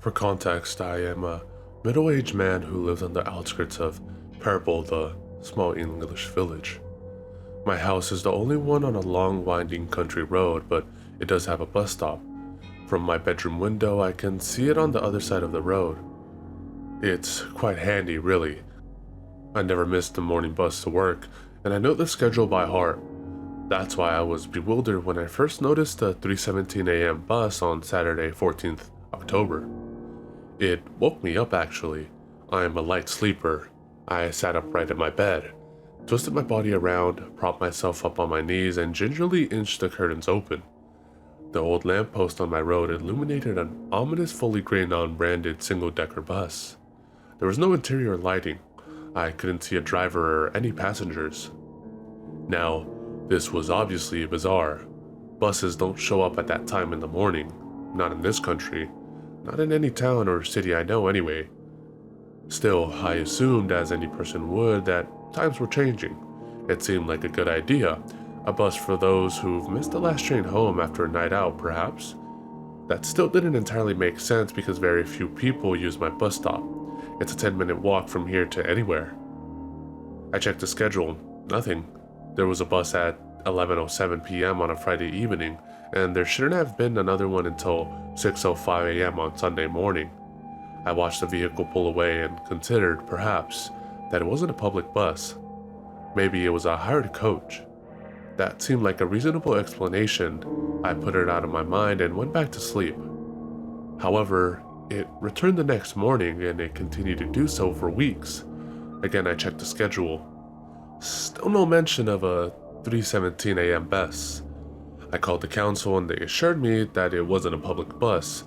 For context, I am a middle-aged man who lives on the outskirts of Parable, the small English village. My house is the only one on a long, winding country road, but it does have a bus stop. From my bedroom window, I can see it on the other side of the road. It's quite handy, really. I never missed the morning bus to work, and I know the schedule by heart. That's why I was bewildered when I first noticed the 3:17 a.m. bus on Saturday, 14th October. It woke me up, actually. I am a light sleeper. I sat upright in my bed, twisted my body around, propped myself up on my knees, and gingerly inched the curtains open. The old lamppost on my road illuminated an ominous, fully gray non-branded single-decker bus. There was no interior lighting. I couldn't see a driver or any passengers. Now, this was obviously bizarre. Buses don't show up at that time in the morning. Not in this country. Not in any town or city I know anyway. Still, I assumed, as any person would, that times were changing. It seemed like a good idea. A bus for those who've missed the last train home after a night out, perhaps. That still didn't entirely make sense because very few people use my bus stop. It's a 10-minute walk from here to anywhere. I checked the schedule. Nothing. There was a bus at 11:07 p.m. on a Friday evening, and there shouldn't have been another one until 6:05 a.m. on Sunday morning. I watched the vehicle pull away and considered, perhaps, that it wasn't a public bus. Maybe it was a hired coach. That seemed like a reasonable explanation. I put it out of my mind and went back to sleep. However, it returned the next morning, and it continued to do so for weeks. Again, I checked the schedule. Still no mention of a 3:17 a.m. bus. I called the council and they assured me that it wasn't a public bus.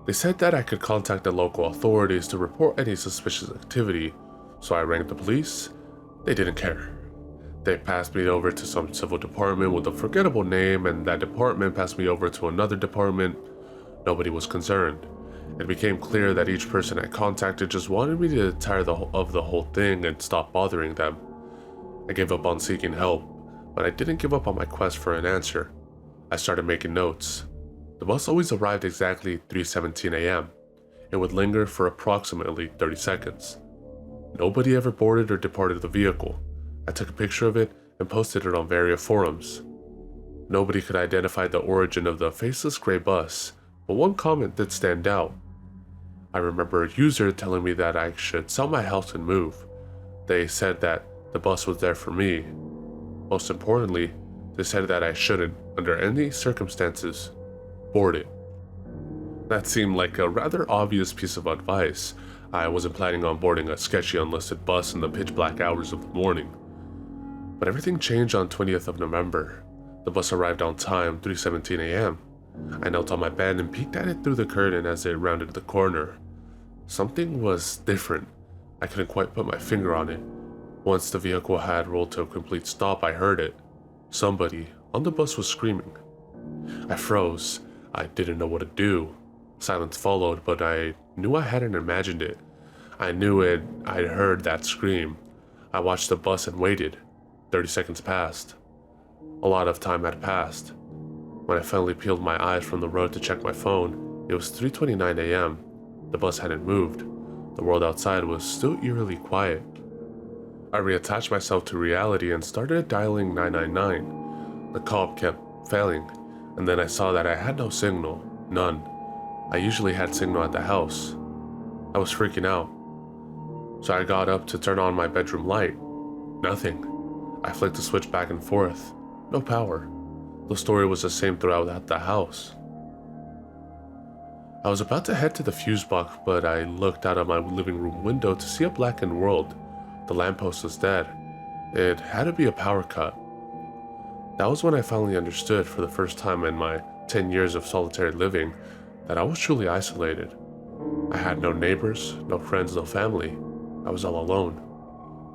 They said that I could contact the local authorities to report any suspicious activity, so I rang the police. They didn't care. They passed me over to some civil department with a forgettable name, and that department passed me over to another department. Nobody was concerned. It became clear that each person I contacted just wanted me to tire of the whole thing and stop bothering them. I gave up on seeking help, but I didn't give up on my quest for an answer. I started making notes. The bus always arrived exactly 3:17 a.m. It would linger for approximately 30 seconds. Nobody ever boarded or departed the vehicle. I took a picture of it and posted it on various forums. Nobody could identify the origin of the faceless gray bus, but one comment did stand out. I remember a user telling me that I should sell my house and move. They said that the bus was there for me. Most importantly, they said that I shouldn't, under any circumstances, board it. That seemed like a rather obvious piece of advice. I wasn't planning on boarding a sketchy unlisted bus in the pitch black hours of the morning. But everything changed on 20th of November. The bus arrived on time, 3:17 a.m. I knelt on my bed and peeked at it through the curtain as it rounded the corner. Something was different. I couldn't quite put my finger on it. Once the vehicle had rolled to a complete stop, I heard it. Somebody on the bus was screaming. I froze. I didn't know what to do. Silence followed, but I knew I hadn't imagined it. I knew I'd heard that scream. I watched the bus and waited. 30 seconds passed. A lot of time had passed. When I finally peeled my eyes from the road to check my phone, it was 3:29 a.m. The bus hadn't moved. The world outside was still eerily quiet. I reattached myself to reality and started dialing 999. The call kept failing, and then I saw that I had no signal. None. I usually had signal at the house. I was freaking out. So I got up to turn on my bedroom light. Nothing. I flicked the switch back and forth. No power. The story was the same throughout the house. I was about to head to the fuse box, but I looked out of my living room window to see a blackened world. The lamppost was dead. It had to be a power cut. That was when I finally understood, for the first time in my 10 years of solitary living, that I was truly isolated. I had no neighbors, no friends, no family. I was all alone.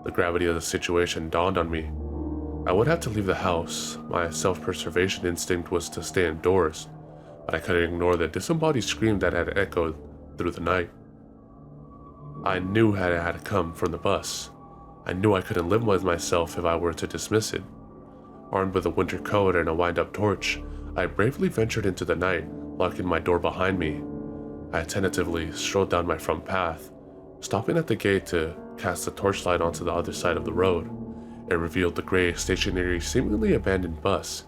The gravity of the situation dawned on me. I would have to leave the house. My self-preservation instinct was to stay indoors, but I couldn't ignore the disembodied scream that had echoed through the night. I knew it had come from the bus. I knew I couldn't live with myself if I were to dismiss it. Armed with a winter coat and a wind-up torch, I bravely ventured into the night, locking my door behind me. I tentatively strolled down my front path, stopping at the gate to cast a torchlight onto the other side of the road. It revealed the gray, stationary, seemingly abandoned bus.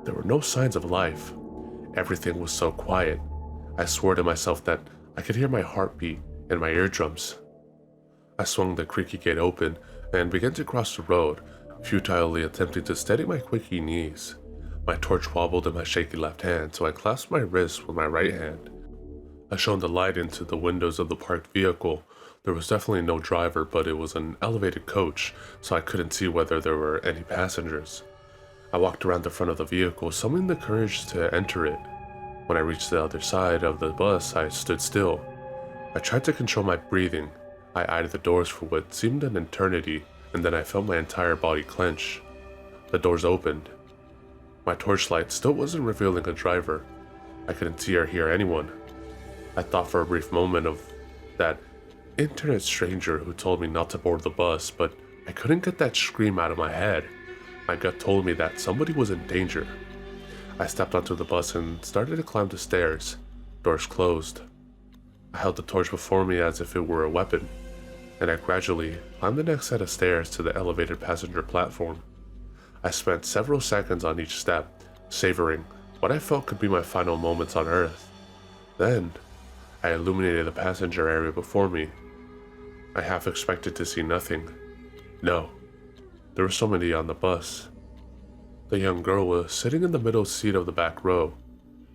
There were no signs of life. Everything was so quiet. I swore to myself that I could hear my heartbeat in my eardrums. I swung the creaky gate open and began to cross the road, futilely attempting to steady my quaky knees. My torch wobbled in my shaky left hand, so I clasped my wrist with my right hand. I shone the light into the windows of the parked vehicle. There was definitely no driver, but it was an elevated coach, so I couldn't see whether there were any passengers. I walked around the front of the vehicle, summoning the courage to enter it. When I reached the other side of the bus, I stood still. I tried to control my breathing. I eyed the doors for what seemed an eternity, and then I felt my entire body clench. The doors opened. My torchlight still wasn't revealing a driver. I couldn't see or hear anyone. I thought for a brief moment of that internet stranger who told me not to board the bus, but I couldn't get that scream out of my head. My gut told me that somebody was in danger. I stepped onto the bus and started to climb the stairs. Doors closed. I held the torch before me as if it were a weapon, and I gradually climbed the next set of stairs to the elevated passenger platform. I spent several seconds on each step, savoring what I felt could be my final moments on Earth. Then, I illuminated the passenger area before me. I half expected to see nothing. No, there were so many on the bus. The young girl was sitting in the middle seat of the back row.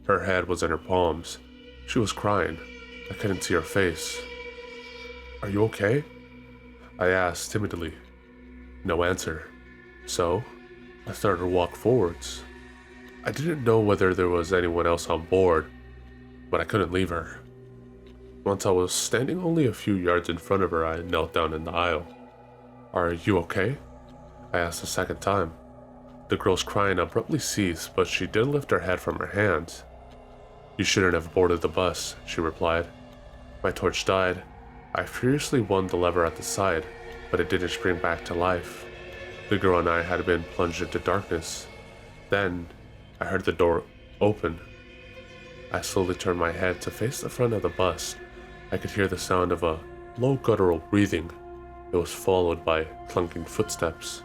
Her head was in her palms. She was crying. I couldn't see her face. "Are you okay?" I asked timidly. No answer. So, I started to walk forwards. I didn't know whether there was anyone else on board, but I couldn't leave her. Once I was standing only a few yards in front of her, I knelt down in the aisle. "Are you okay?" I asked a second time. The girl's crying abruptly ceased, but she didn't lift her head from her hands. "You shouldn't have boarded the bus," she replied. My torch died. I furiously won the lever at the side, but it didn't spring back to life. The girl and I had been plunged into darkness. Then, I heard the door open. I slowly turned my head to face the front of the bus. I could hear the sound of a low guttural breathing. It was followed by clunking footsteps.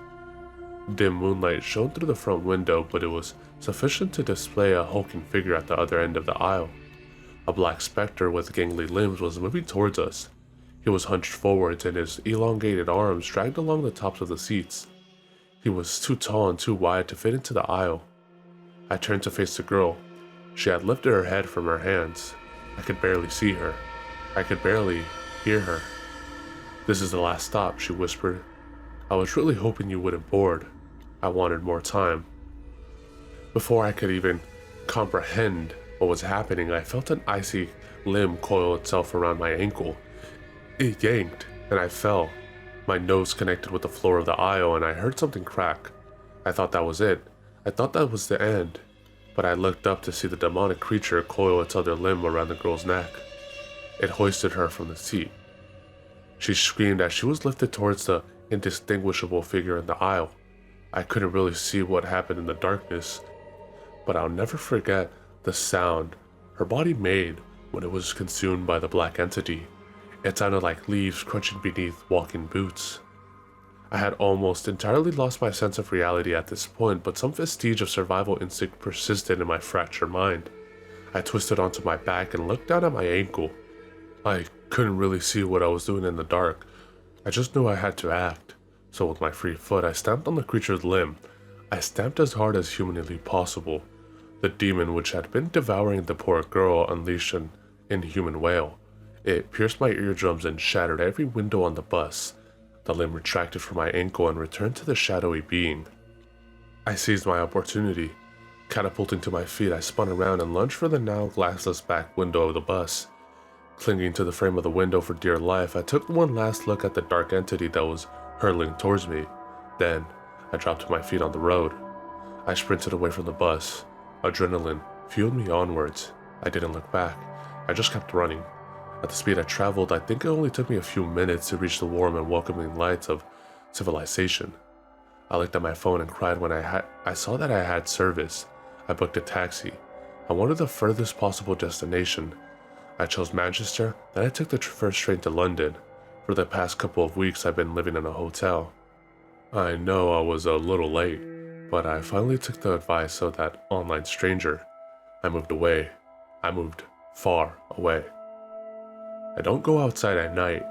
Dim moonlight shone through the front window, but it was sufficient to display a hulking figure at the other end of the aisle. A black specter with gangly limbs was moving towards us. He was hunched forwards and his elongated arms dragged along the tops of the seats. He was too tall and too wide to fit into the aisle. I turned to face the girl. She had lifted her head from her hands. I could barely see her. I could barely hear her. "This is the last stop," she whispered. "I was really hoping you wouldn't board. I wanted more time." Before I could even comprehend what was happening, I felt an icy limb coil itself around my ankle. It yanked, and I fell. My nose connected with the floor of the aisle, and I heard something crack. I thought that was it. I thought that was the end. But I looked up to see the demonic creature coil its other limb around the girl's neck. It hoisted her from the seat. She screamed as she was lifted towards the indistinguishable figure in the aisle. I couldn't really see what happened in the darkness, but I'll never forget the sound her body made when it was consumed by the black entity. It sounded like leaves crunching beneath walking boots. I had almost entirely lost my sense of reality at this point, but some vestige of survival instinct persisted in my fractured mind. I twisted onto my back and looked down at my ankle. I couldn't really see what I was doing in the dark. I just knew I had to act. So with my free foot, I stamped on the creature's limb. I stamped as hard as humanly possible. The demon which had been devouring the poor girl unleashed an inhuman wail. It pierced my eardrums and shattered every window on the bus. The limb retracted from my ankle and returned to the shadowy being. I seized my opportunity. Catapulting to my feet, I spun around and lunged for the now glassless back window of the bus. Clinging to the frame of the window for dear life, I took one last look at the dark entity that was hurtling towards me. Then, I dropped to my feet on the road. I sprinted away from the bus. Adrenaline fueled me onwards. I didn't look back. I just kept running. At the speed I traveled, I think it only took me a few minutes to reach the warm and welcoming lights of civilization. I looked at my phone and cried when I saw that I had service. I booked a taxi. I wanted the furthest possible destination. I chose Manchester, then I took the first train to London. For the past couple of weeks, I've been living in a hotel. I know I was a little late, but I finally took the advice of that online stranger. I moved away. I moved far away. I don't go outside at night,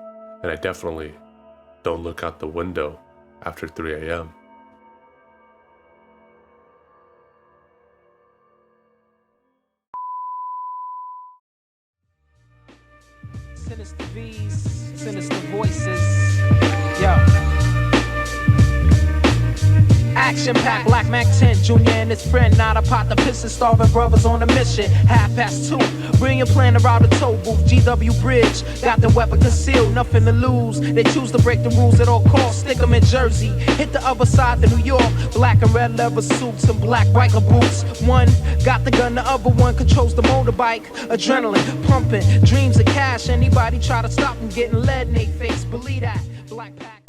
and I definitely don't look out the window after 3 a.m. Sinister V's, sinister voices. Yo. Action-packed Black Mac 10, Junior and his friend, not a pot to piss and starving brothers on a mission. 2:30, bring your plan around the toll booth. GW Bridge, got the weapon concealed, nothing to lose. They choose to break the rules at all costs, stick them in Jersey. Hit the other side to New York, black and red leather suits and black biker boots. One got the gun, the other one controls the motorbike. Adrenaline pumping, dreams of cash. Anybody try to stop them getting lead in their face, believe that. Black Pack.